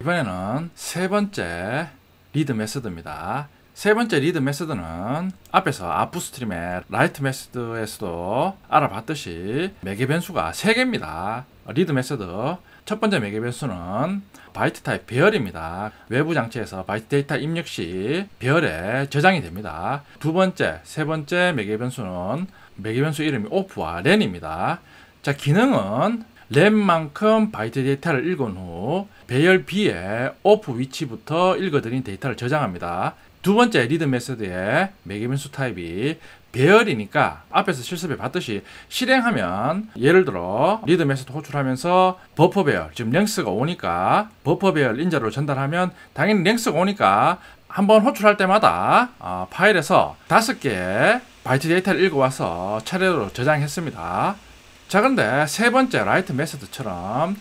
이번에는 세 번째 리드 메서드입니다. 세 번째 리드 메서드는 앞에서 아프스트림의 라이트 메서드에서도 알아봤듯이 매개 변수가 3개입니다. 리드 메서드 첫 번째 매개 변수는 바이트 타입 배열입니다. 외부 장치에서 바이트 데이터 입력 시 배열에 저장이 됩니다. 두 번째, 세 번째 매개 변수는 매개 변수 이름이 오프와 렌입니다. 자, 기능은 램만큼 바이트 데이터를 읽은 후 배열 B의 오프 위치부터 읽어드린 데이터를 저장합니다. 두 번째 리드 메서드의 매개 변수 타입이 배열이니까 앞에서 실습해 봤듯이 실행하면 예를 들어 리드 메서드 호출하면서 버퍼 배열, 즉 랭스가 오니까 버퍼 배열 인자로 전달하면 당연히 랭스가 오니까 한번 호출할 때마다 파일에서 5개의 바이트 데이터를 읽어와서 차례로 저장했습니다. 자, 그런데 세 번째 라이트 메서드처럼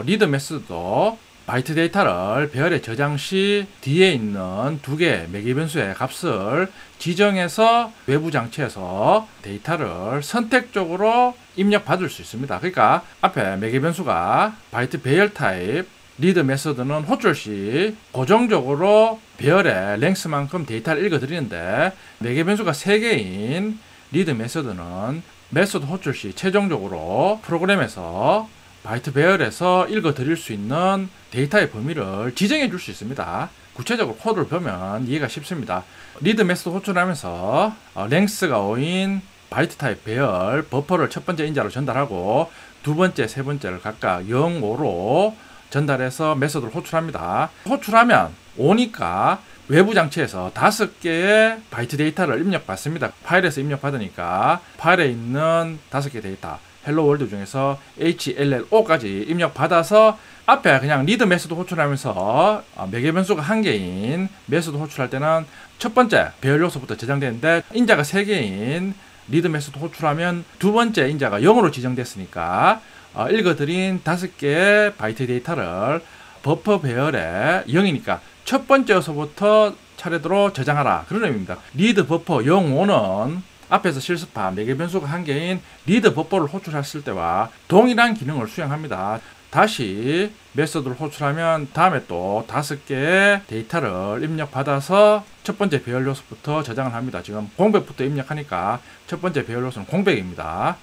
리드 메서드도 바이트 데이터를 배열에 저장 시 뒤에 있는 2개의 매개 변수의 값을 지정해서 외부 장치에서 데이터를 선택적으로 입력받을 수 있습니다. 그러니까 앞에 매개 변수가 바이트 배열 타입, 리드 메서드는 호출 시 고정적으로 배열의 랭스만큼 데이터를 읽어드리는데 매개 변수가 3개인 리드 메서드는 메서드 호출 시 최종적으로 프로그램에서 바이트 배열에서 읽어드릴 수 있는 데이터의 범위를 지정해 줄 수 있습니다. 구체적으로 코드를 보면 이해가 쉽습니다. 리드 메서드 호출하면서 랭스가 5인 바이트 타입 배열 버퍼를 첫 번째 인자로 전달하고 두 번째, 세 번째를 각각 0, 5로 전달해서 메서드를 호출합니다. 호출하면 오니까 외부 장치에서 5개의 바이트 데이터를 입력받습니다. 파일에서 입력받으니까 파일에 있는 5개 데이터 헬로 월드 중에서 HLLO까지 입력받아서 앞에 그냥 리드 메서드 호출하면서 매개 변수가 1개인 메서드 호출할 때는 첫 번째 배열 요소부터 저장되는데 인자가 3개인 리드 메서드 호출하면 두 번째 인자가 0으로 지정됐으니까 읽어드린 5개의 바이트 데이터를 버퍼 배열에 0이니까 첫 번째 요소부터 차례대로 저장하라, 그런 의미입니다. 리드 버퍼 0, 5는 앞에서 실습한 매개 변수가 1개인 리드 버퍼를 호출했을 때와 동일한 기능을 수행합니다. 다시 메서드를 호출하면 다음에 또 5개의 데이터를 입력받아서 첫 번째 배열 요소부터 저장을 합니다. 지금 공백부터 입력하니까 첫 번째 배열 요소는 공백입니다.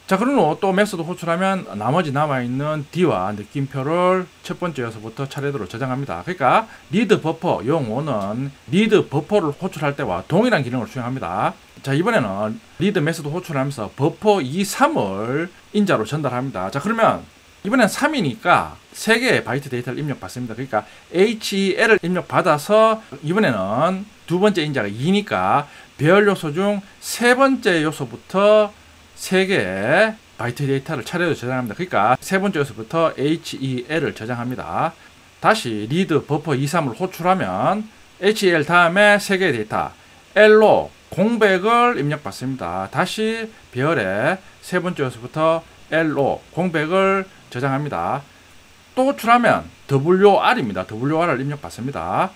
자, 그런 후 또 메서드 호출하면 나머지 남아있는 D와 느낌표를 첫 번째 요소부터 차례대로 저장합니다. 그러니까 리드 버퍼 0, 5는 리드 버퍼를 호출할 때와 동일한 기능을 수행합니다. 자, 이번에는 리드 메서드 호출하면서 버퍼 2, 3을 인자로 전달합니다. 자, 그러면 이번엔 3이니까 3개의 바이트 데이터를 입력받습니다. 그러니까 HEL을 입력받아서 이번에는 두 번째 인자가 2니까 배열 요소 중 세 번째 요소부터 3개의 바이트 데이터를 차례로 저장합니다. 그러니까 세 번째 요소부터 HEL을 저장합니다. 다시 리드 버퍼 2, 3을 호출하면 HEL 다음에 3개의 데이터 L로 공백을 입력받습니다. 다시 배열에 세 번째 요소부터 L로 공백을 저장합니다. 또 호출하면 WR입니다. WR을 입력받습니다.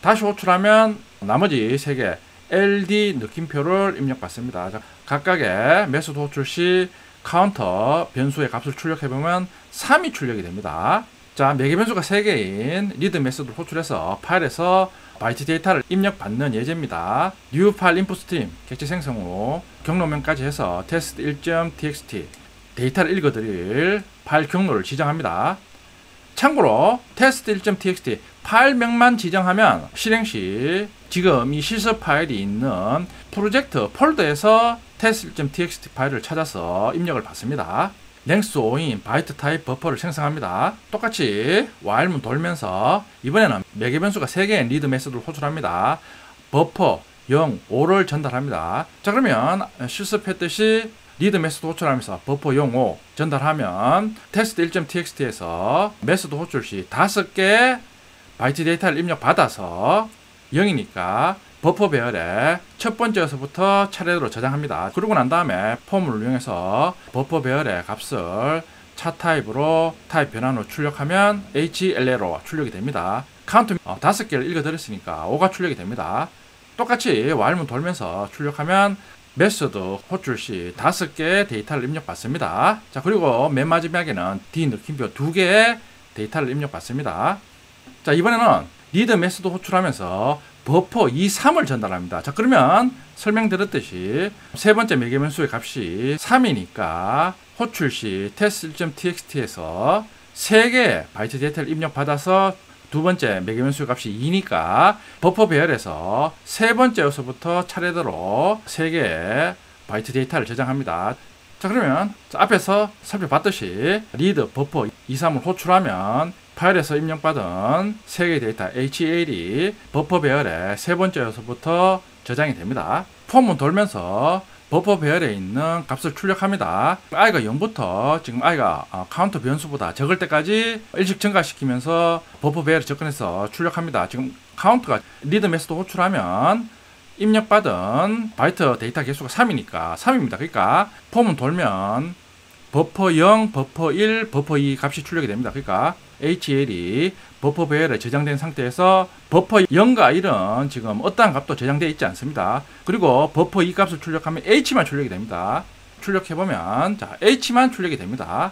다시 호출하면 나머지 3개 LD 느낌표를 입력받습니다. 자, 각각의 메서드 호출 시 카운터 변수의 값을 출력해보면 3이 출력이 됩니다. 자, 매개 변수가 3개인 리드 메서드를 호출해서 파일에서 바이트 데이터를 입력받는 예제입니다. new 파일 인풋 스트림 객체 생성 후 경로명까지 해서 test1.txt 데이터를 읽어드릴 파일 경로를 지정합니다. 참고로 test1.txt 파일명만 지정하면 실행 시 지금 이 실습 파일이 있는 프로젝트 폴더에서 test1.txt 파일을 찾아서 입력을 받습니다. 랭스 5인 바이트 타입 버퍼를 생성합니다. 똑같이 while문 돌면서 이번에는 매개 변수가 3개의 리드 메서드를 호출합니다. 버퍼 0, 5를 전달합니다. 자, 그러면 실습했듯이 리드 메서드 호출하면서 버퍼 0, 5 전달하면 test1.txt에서 메서드 호출 시 5개의 바이트 데이터를 입력받아서 0이니까 버퍼 배열에 첫 번째 요소부터 차례대로 저장합니다. 그러고 난 다음에 폼을 이용해서 버퍼 배열의 값을 차 타입으로 타입 변환으로 출력하면 HLLO가 출력이 됩니다. 카운트 5개를 읽어드렸으니까 5가 출력이 됩니다. 똑같이 while문 돌면서 출력하면 메서드 호출 시 5개의 데이터를 입력받습니다. 자, 그리고 맨 마지막에는 D 느낌표 2개의 데이터를 입력받습니다. 자, 이번에는 리드 메소드 호출하면서 버퍼 2, 3을 전달합니다. 자, 그러면 설명드렸듯이 세 번째 매개 변수의 값이 3이니까 호출 시 test1.txt에서 3개의 바이트 데이터를 입력받아서 두 번째 매개 변수의 값이 2니까 버퍼 배열에서 세 번째 요소부터 차례대로 3개의 바이트 데이터를 저장합니다. 자, 그러면 앞에서 살펴봤듯이 리드 버퍼 2, 3을 호출하면 파일에서 입력받은 3개의 데이터 HL이 버퍼 배열의 세 번째 요소부터 저장이 됩니다. 폼은 돌면서 버퍼 배열에 있는 값을 출력합니다. i가 0부터 지금 i가 카운터 변수보다 적을 때까지 일씩 증가시키면서 버퍼 배열에 접근해서 출력합니다. 지금 카운트가 리드 메소드 호출하면 입력받은 바이트 데이터 개수가 3이니까 3입니다. 그러니까 폼은 돌면 버퍼 0, 버퍼 1, 버퍼 2 값이 출력이 됩니다. 그러니까 HL이 버퍼 배열에 저장된 상태에서 버퍼 0과 1은 지금 어떠한 값도 저장되어 있지 않습니다. 그리고 버퍼 2 값을 출력하면 H만 출력이 됩니다. 출력해보면 자, H만 출력이 됩니다.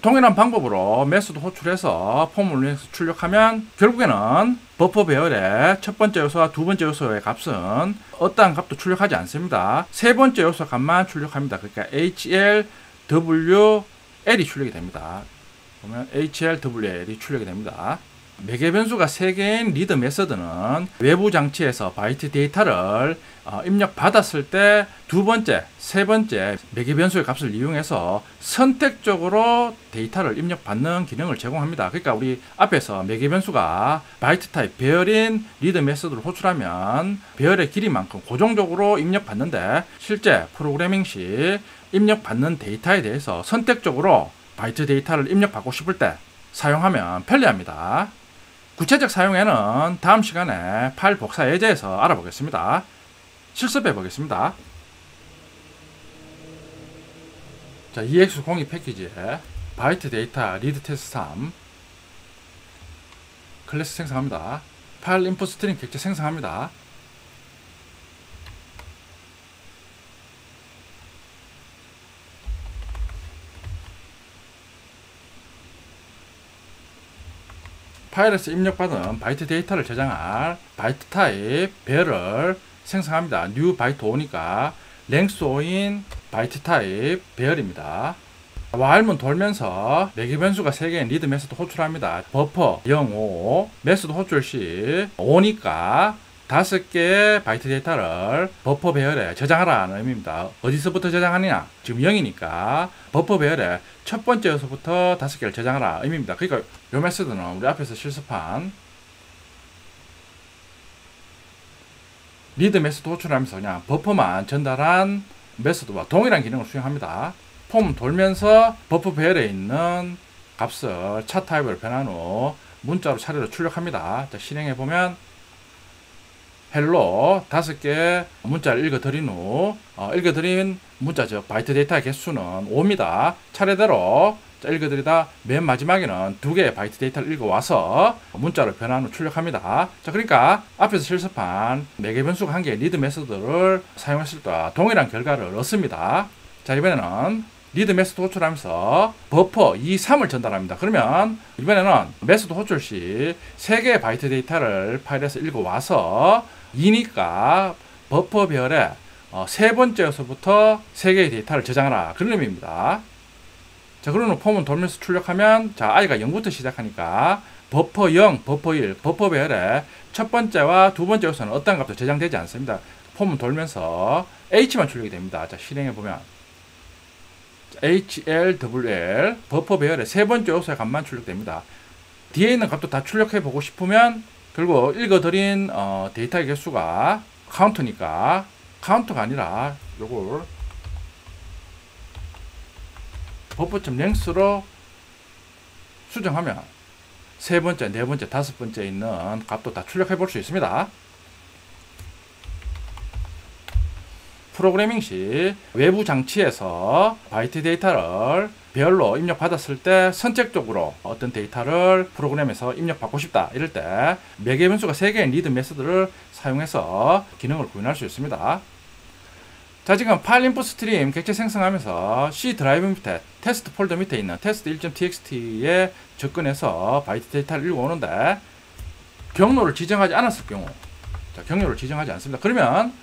동일한 방법으로 메소드 호출해서 폼을 이용해서 출력하면 결국에는 버퍼 배열의 첫 번째 요소와 두 번째 요소의 값은 어떠한 값도 출력하지 않습니다. 세 번째 요소 값만 출력합니다. 그러니까 HL, W, L이 출력이 됩니다. 보면 HL, WL이 출력이 됩니다. 매개 변수가 3개인 리드 메서드는 외부 장치에서 바이트 데이터를 입력받았을 때 두 번째, 세 번째 매개 변수의 값을 이용해서 선택적으로 데이터를 입력받는 기능을 제공합니다. 그러니까 우리 앞에서 매개 변수가 바이트 타입 배열인 리드 메서드를 호출하면 배열의 길이만큼 고정적으로 입력받는데 실제 프로그래밍 시 입력받는 데이터에 대해서 선택적으로 바이트 데이터를 입력받고 싶을 때 사용하면 편리합니다. 구체적 사용에는 다음 시간에 파일 복사 예제에서 알아보겠습니다. 실습해 보겠습니다. 자, EX02 패키지에 바이트 데이터 리드 테스트 3 클래스 생성합니다. 파일 인풋 스트링 객체 생성합니다. 파일에서 입력받은 바이트 데이터를 저장할 바이트 타입 배열을 생성합니다. new 바이트 5니까 length 5인 바이트 타입 배열입니다. while문 돌면서 매개 변수가 3개인 리드 메소드 호출합니다. 버퍼 0, 5 메소드 호출 시 5니까 5개의 바이트 데이터를 버퍼 배열에 저장하라는 의미입니다. 어디서부터 저장하느냐? 지금 0이니까 버퍼 배열에 첫 번째 요소부터 5개를 저장하라 의미입니다. 그러니까 이 메소드는 우리 앞에서 실습한 리드 메소드 호출하면서 그냥 버퍼만 전달한 메소드와 동일한 기능을 수행합니다. 폼 돌면서 버퍼 배열에 있는 값을 차 타입으로 변한 후 문자로 차례로 출력합니다. 자, 실행해보면 헬로 5개 문자를 읽어드린 후 읽어드린 문자 즉 바이트 데이터의 개수는 5입니다. 차례대로 읽어드리다 맨 마지막에는 2개의 바이트 데이터를 읽어와서 문자로 변환 후 출력합니다. 자, 그러니까 앞에서 실습한 매개 변수가 1개의 리드 메소드를 사용했을 때 동일한 결과를 얻습니다. 자, 이번에는 리드 메소드 호출하면서 버퍼 2, 3을 전달합니다. 그러면 이번에는 메소드 호출 시 3개의 바이트 데이터를 파일에서 읽어와서 2니까 버퍼 배열에 세 번째 요소부터 3개의 데이터를 저장하라 그런 의미입니다. 자, 그러면 폼은 돌면서 출력하면 자, i가 0부터 시작하니까 버퍼 0, 버퍼 1, 버퍼 배열에 첫 번째와 두 번째 요소는 어떤 값도 저장되지 않습니다. 폼은 돌면서 h만 출력이 됩니다. 자, 실행해보면 HLWL 버퍼 배열의 세 번째 요소의 값만 출력됩니다. 뒤에 있는 값도 다 출력해보고 싶으면 결국 읽어드린 데이터의 개수가 카운트니까 카운트가 아니라 요걸 버퍼.length로 수정하면 세 번째, 네 번째, 다섯 번째 있는 값도 다 출력해 볼 수 있습니다. 프로그래밍 시 외부 장치에서 바이트 데이터를 배열로 입력받았을 때 선택적으로 어떤 데이터를 프로그램에서 입력받고 싶다 이럴 때 매개 변수가 3개의 리드 메소드를 사용해서 기능을 구현할 수 있습니다. 자, 지금 파일 인풋 스트림 객체 생성하면서 C 드라이브 밑에 테스트 폴더 밑에 있는 테스트 1.txt에 접근해서 바이트 데이터를 읽어오는데 경로를 지정하지 않았을 경우, 자, 경로를 지정하지 않습니다. 그러면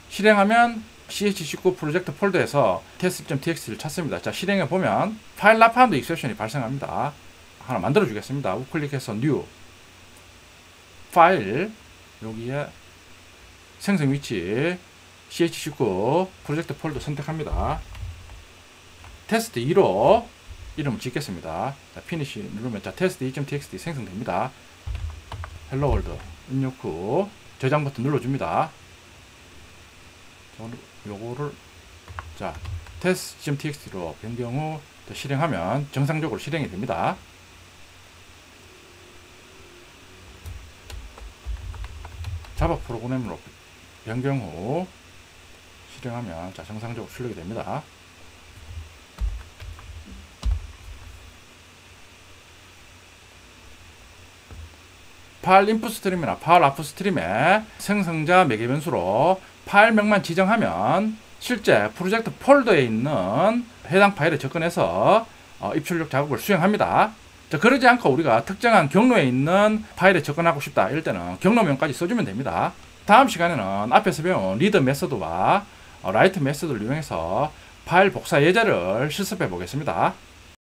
실행하면 ch19 프로젝트 폴더에서 test.txt를 찾습니다. 자, 실행해 보면 파일 납파운드 익셉션이 발생합니다. 하나 만들어 주겠습니다. 우클릭해서 new 파일, 여기에 생성 위치 ch19 프로젝트 폴더 선택합니다. 테스트 2로 이름을 짓겠습니다. 자, 피니시 누르면 자, 테스트 2.txt 생성됩니다. 헬로 월드 입력 후 저장 버튼 눌러줍니다. 요거를 자, test.txt로 변경 후 실행하면 정상적으로 실행이 됩니다. 자바 프로그램으로 변경 후 실행하면 자, 정상적으로 출력이 됩니다. 파일 인풋 스트림이나 파일 아웃풋 스트림의 생성자 매개 변수로 파일명만 지정하면 실제 프로젝트 폴더에 있는 해당 파일에 접근해서 입출력 작업을 수행합니다. 자, 그러지 않고 우리가 특정한 경로에 있는 파일에 접근하고 싶다 이럴 때는 경로명까지 써주면 됩니다. 다음 시간에는 앞에서 배운 리드 메서드와 라이트 메서드를 이용해서 파일 복사 예제를 실습해 보겠습니다.